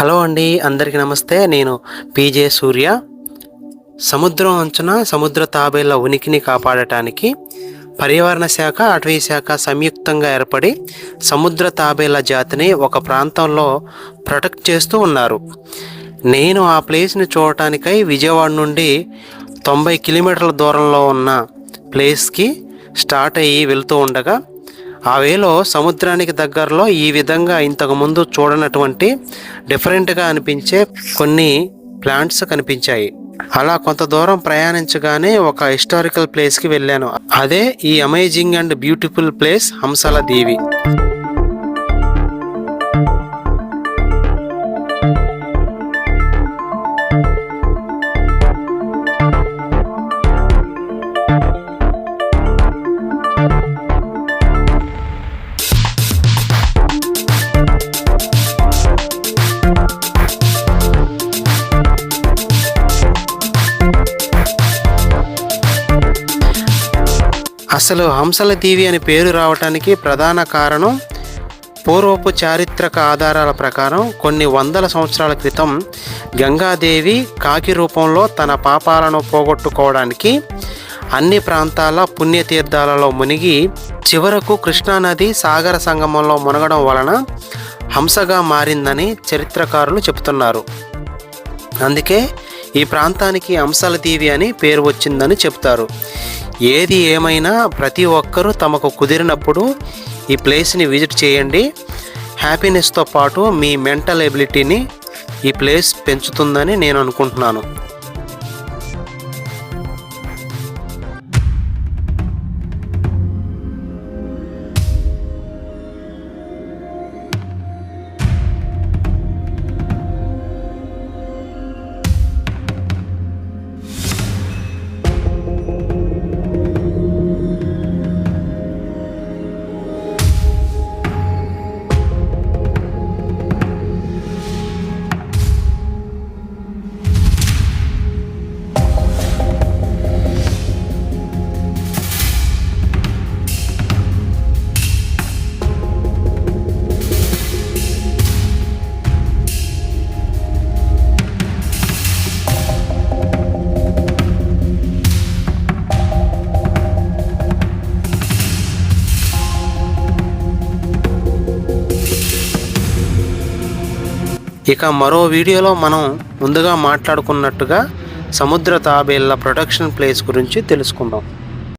Hello అండి, అందరికీ నమస్తే. నేను పీజే సూర్య. సముద్రం అంచున సముద్ర తాబేళ్ల ఉనికిని కాపాడటానికి పర్యావరణ శాఖ, అటవీ శాఖ సంయుక్తంగా ఏర్పడి సముద్ర తాబేళ్ల జాతిని ఒక ప్రాంతంలో ప్రొటెక్ట్ చేస్తూ ఉన్నారు. నేను ఆ ప్లేస్ని చూడటానికై విజయవాడ నుండి 90 కిలోమీటర్ల దూరంలో ఉన్న ప్లేస్కి స్టార్ట్ అయ్యి వెళ్తూ ఉండగా ఆ వేలో సముద్రానికి దగ్గరలో ఈ విధంగా ఇంతకుముందు చూడనటువంటి డిఫరెంట్గా అనిపించే కొన్ని ప్లాంట్స్ కనిపించాయి. అలా కొంత దూరం ప్రయాణించగానే ఒక హిస్టారికల్ ప్లేస్కి వెళ్ళాను. అదే ఈ అమేజింగ్ అండ్ బ్యూటిఫుల్ ప్లేస్ హంసల దీవి. అసలు హంసల దీవి అని పేరు రావటానికి ప్రధాన కారణం పూర్వపు చారిత్రక ఆధారాల ప్రకారం కొన్ని వందల సంవత్సరాల క్రితం గంగాదేవి కాకి రూపంలో తన పాపాలను పోగొట్టుకోవడానికి అన్ని ప్రాంతాల పుణ్యతీర్థాలలో మునిగి చివరకు కృష్ణానది సాగర సంగమంలో మునగడం వలన హంసగా మారిందని చరిత్రకారులు చెబుతున్నారు. అందుకే ఈ ప్రాంతానికి హంసల దీవి అని పేరు వచ్చిందని చెప్తారు. ఏది ఏమైనా ప్రతి ఒక్కరూ తమకు కుదిరినప్పుడు ఈ ప్లేస్ని విజిట్ చేయండి. హ్యాపీనెస్తో పాటు మీ మెంటల్ ఎబిలిటీని ఈ ప్లేస్ పెంచుతుందని నేను అనుకుంటున్నాను. ఇక మరో వీడియోలో మనం ముందుగా మాట్లాడుకున్నట్టుగా సముద్ర తాబేళ్ల ప్రొటెక్షన్ ప్లేస్ గురించి తెలుసుకుందాం.